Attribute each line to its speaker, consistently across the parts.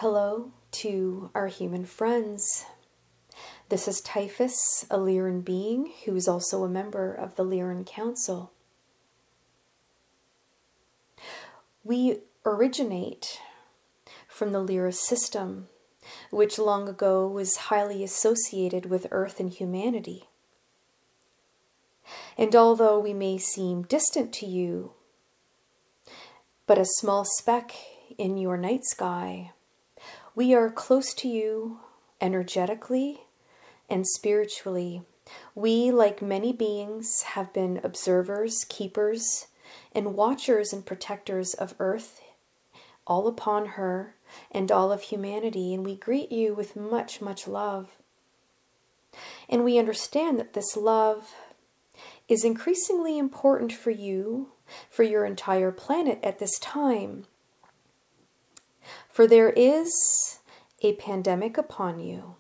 Speaker 1: Hello to our human friends. This is Typhus, a Lyran being who is also a member of the Lyran Council. We originate from the Lyra system, which long ago was highly associated with Earth and humanity. And although we may seem distant to you, but a small speck in your night sky, we are close to you energetically and spiritually. We, like many beings, have been observers, keepers, and watchers and protectors of Earth, all upon her and all of humanity, and we greet you with much, much love. And we understand that this love is increasingly important for you, for your entire planet at this time. For there is a pandemic upon you.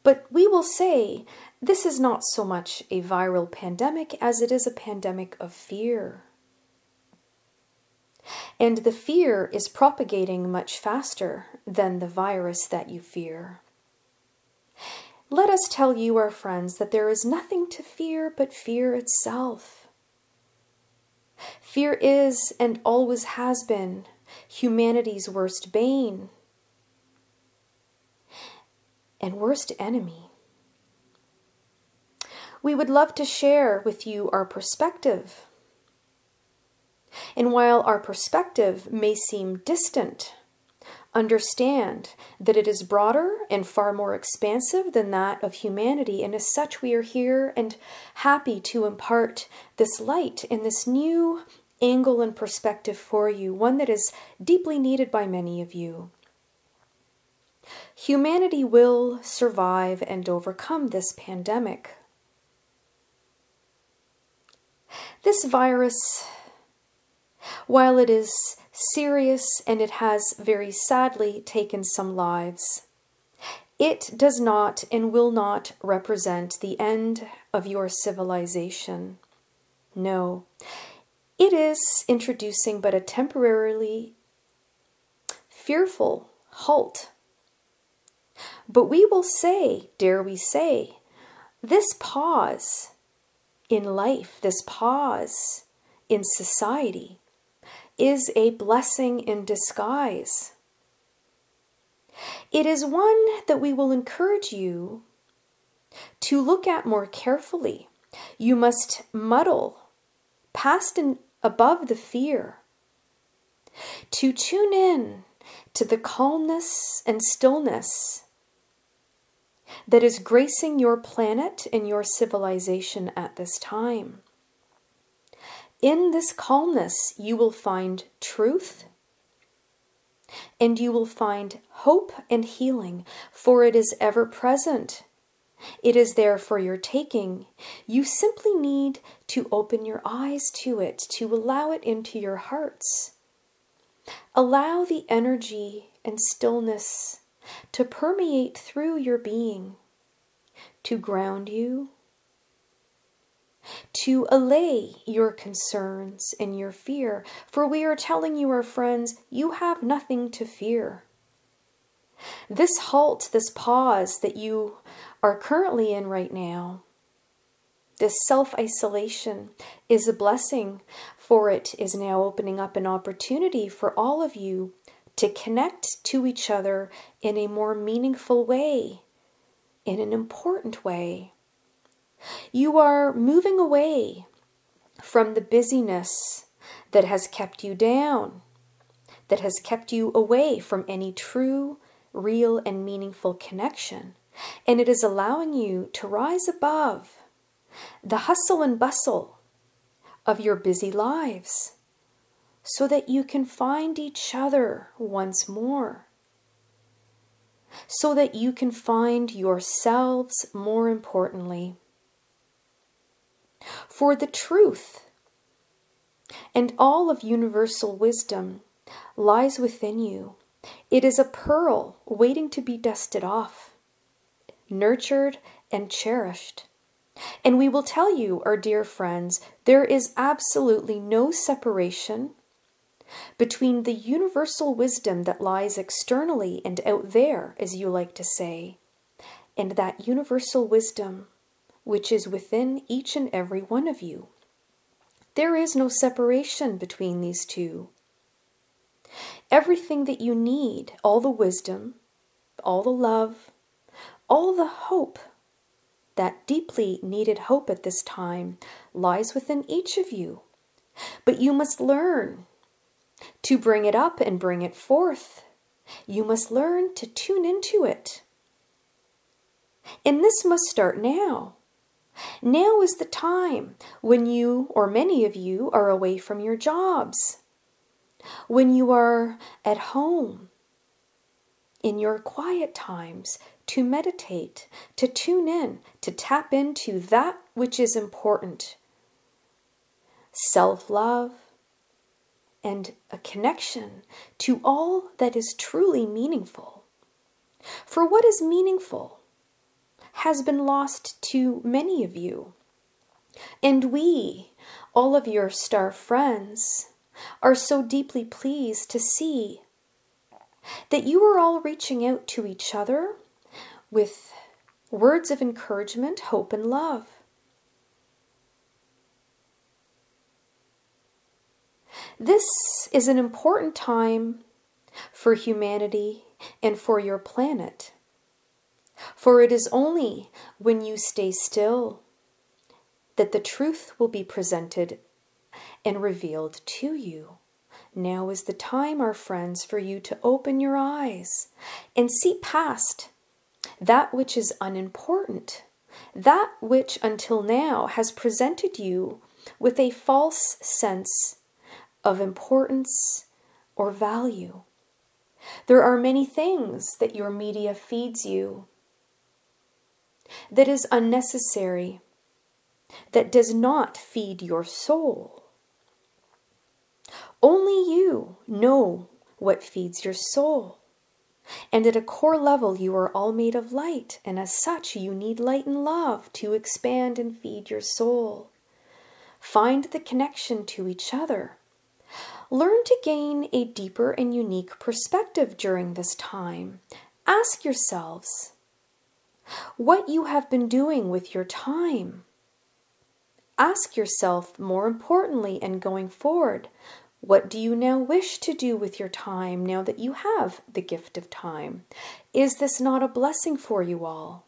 Speaker 1: But we will say this is not so much a viral pandemic as it is a pandemic of fear. And the fear is propagating much faster than the virus that you fear. Let us tell you, our friends, that there is nothing to fear but fear itself. Fear is and always has been humanity's worst bane and worst enemy. We would love to share with you our perspective. And while our perspective may seem distant, understand that it is broader and far more expansive than that of humanity, and as such we are here and happy to impart this light and this new angle and perspective for you, one that is deeply needed by many of you. Humanity will survive and overcome this pandemic. This virus, while it is serious and it has very sadly taken some lives, it does not and will not represent the end of your civilization. No. It is introducing but a temporarily fearful halt. But we will say, dare we say, this pause in life, this pause in society, is a blessing in disguise. It is one that we will encourage you to look at more carefully. You must muddle past and above the fear, to tune in to the calmness and stillness that is gracing your planet and your civilization at this time. In this calmness, you will find truth, and you will find hope and healing, for it is ever present. It is there for your taking. You simply need to open your eyes to it, to allow it into your hearts. Allow the energy and stillness to permeate through your being, to ground you, to allay your concerns and your fear. For we are telling you, our friends, you have nothing to fear. This halt, this pause that you are currently in right now, this self-isolation is a blessing, for it is now opening up an opportunity for all of you to connect to each other in a more meaningful way, in an important way. You are moving away from the busyness that has kept you down, that has kept you away from any true, real, and meaningful connection. And it is allowing you to rise above the hustle and bustle of your busy lives so that you can find each other once more, so that you can find yourselves more importantly. For the truth and all of universal wisdom lies within you. It is a pearl waiting to be dusted off, nurtured and cherished. And we will tell you, our dear friends, there is absolutely no separation between the universal wisdom that lies externally and out there, as you like to say, and that universal wisdom which is within each and every one of you. There is no separation between these two. Everything that you need, all the wisdom, all the love, all the hope, that deeply needed hope at this time, lies within each of you. But you must learn to bring it up and bring it forth. You must learn to tune into it. And this must start now. Now is the time when you, or many of you, are away from your jobs, when you are at home, in your quiet times, to meditate, to tune in, to tap into that which is important. Self-love and a connection to all that is truly meaningful. For what is meaningful has been lost to many of you. And we, all of your star friends, are so deeply pleased to see that you are all reaching out to each other with words of encouragement, hope, and love. This is an important time for humanity and for your planet. For it is only when you stay still that the truth will be presented and revealed to you. Now is the time, our friends, for you to open your eyes and see past that which is unimportant, that which until now has presented you with a false sense of importance or value. There are many things that your media feeds you that is unnecessary, that does not feed your soul. Only you know what feeds your soul. And at a core level, you are all made of light, and as such, you need light and love to expand and feed your soul. Find the connection to each other. Learn to gain a deeper and unique perspective during this time. Ask yourselves what you have been doing with your time. Ask yourself, more importantly, and going forward, what do you now wish to do with your time now that you have the gift of time? Is this not a blessing for you all?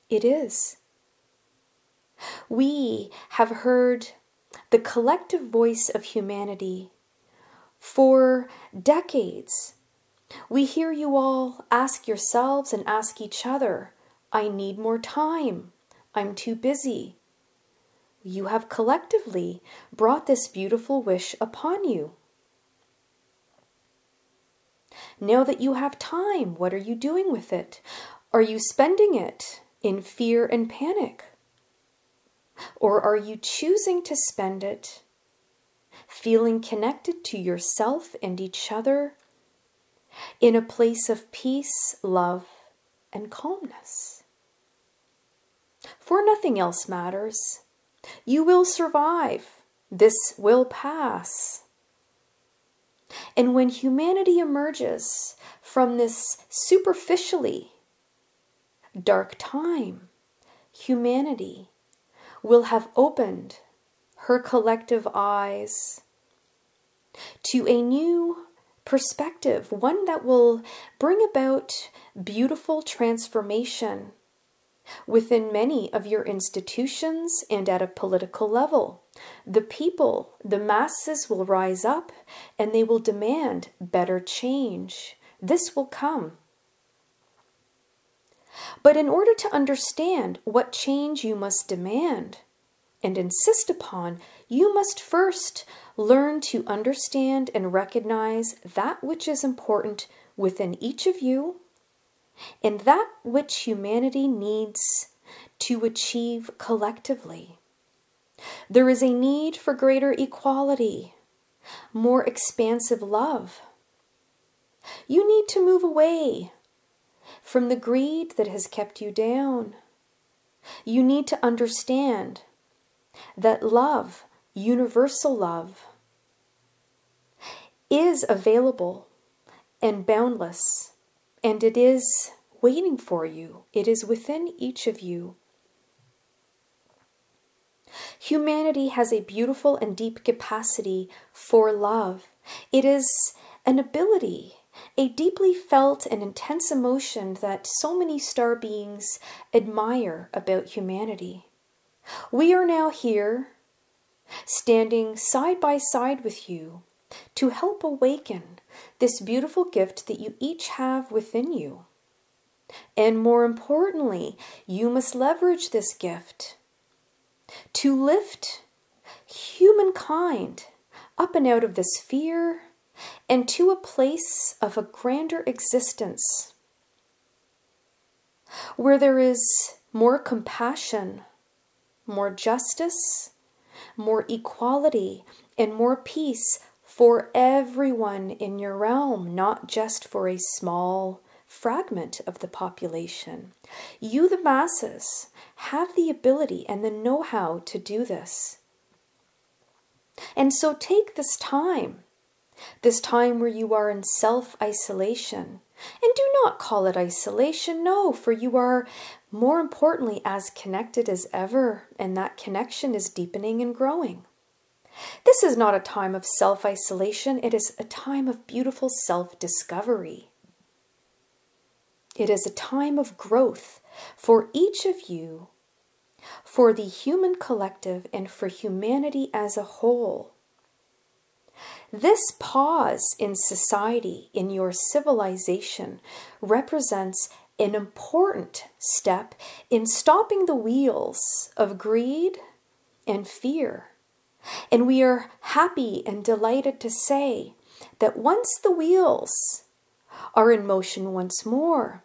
Speaker 1: It is. We have heard the collective voice of humanity for decades. We hear you all ask yourselves and ask each other, I need more time. I'm too busy. You have collectively brought this beautiful wish upon you. Now that you have time, what are you doing with it? Are you spending it in fear and panic? Or are you choosing to spend it feeling connected to yourself and each other in a place of peace, love, and calmness? For nothing else matters. You will survive. This will pass. And when humanity emerges from this superficially dark time, humanity will have opened her collective eyes to a new perspective, one that will bring about beautiful transformation within many of your institutions and at a political level. The people, the masses will rise up and they will demand better change. This will come. But in order to understand what change you must demand and insist upon, you must first learn to understand and recognize that which is important within each of you and that which humanity needs to achieve collectively. There is a need for greater equality, more expansive love. You need to move away from the greed that has kept you down. You need to understand that love, universal love, is available and boundless, and it is waiting for you. It is within each of you. Humanity has a beautiful and deep capacity for love. It is an ability, a deeply felt and intense emotion that so many star beings admire about humanity. We are now here, standing side by side with you, to help awaken this beautiful gift that you each have within you. And more importantly, you must leverage this gift to lift humankind up and out of this fear and to a place of a grander existence where there is more compassion, more justice, more equality, and more peace for everyone in your realm, not just for a small fragment of the population. You, the masses, have the ability and the know-how to do this. And so take this time where you are in self-isolation. And do not call it isolation, no, for you are, more importantly, as connected as ever, and that connection is deepening and growing. This is not a time of self-isolation, it is a time of beautiful self-discovery. It is a time of growth for each of you, for the human collective, and for humanity as a whole. This pause in society, in your civilization, represents an important step in stopping the wheels of greed and fear. And we are happy and delighted to say that once the wheels are in motion once more,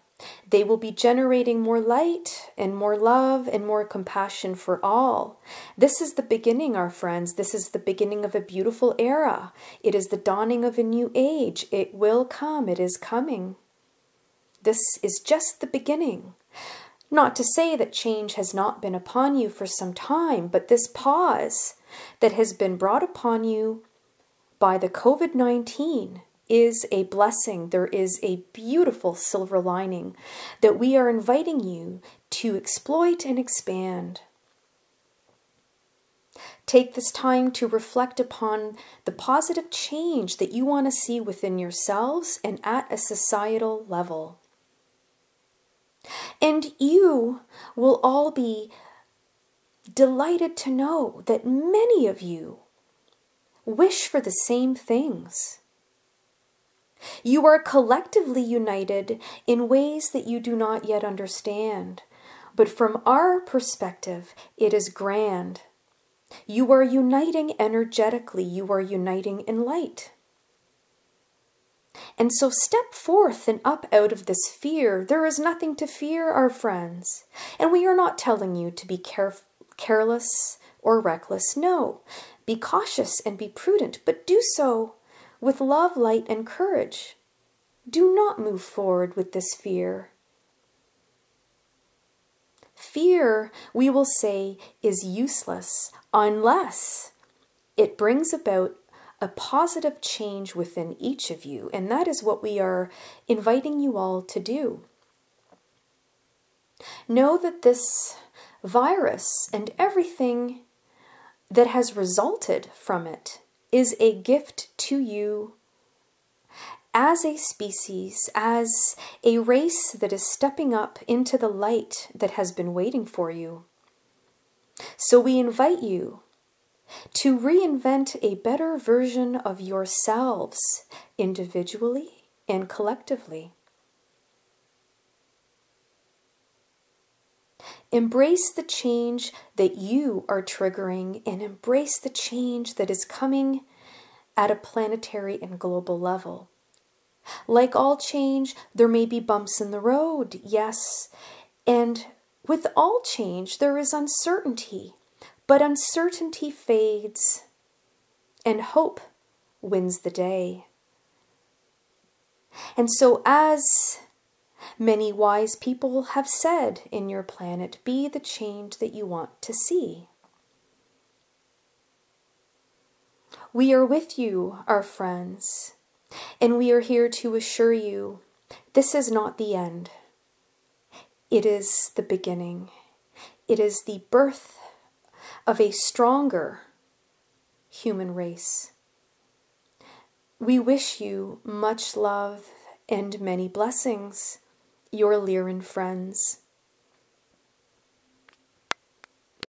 Speaker 1: they will be generating more light and more love and more compassion for all. This is the beginning, our friends. This is the beginning of a beautiful era. It is the dawning of a new age. It will come. It is coming. This is just the beginning. Not to say that change has not been upon you for some time, but this pause that has been brought upon you by the COVID-19 is a blessing. There is a beautiful silver lining that we are inviting you to exploit and expand. Take this time to reflect upon the positive change that you want to see within yourselves and at a societal level. And you will all be delighted to know that many of you wish for the same things. You are collectively united in ways that you do not yet understand, but from our perspective, it is grand. You are uniting energetically. You are uniting in light. And so step forth and up out of this fear. There is nothing to fear, our friends. And we are not telling you to be careless or reckless. No, be cautious and be prudent, but do so with love, light, and courage. Do not move forward with this fear. Fear, we will say, is useless unless it brings about a positive change within each of you. And that is what we are inviting you all to do. Know that this virus and everything that has resulted from it is a gift to you as a species, as a race that is stepping up into the light that has been waiting for you. So we invite you to reinvent a better version of yourselves individually and collectively. Embrace the change that you are triggering and embrace the change that is coming at a planetary and global level. Like all change, there may be bumps in the road, yes, and with all change, there is uncertainty, but uncertainty fades and hope wins the day. And so as many wise people have said in your planet, be the change that you want to see. We are with you, our friends, and we are here to assure you this is not the end. It is the beginning. It is the birth of a stronger human race. We wish you much love and many blessings, your Lyran friends.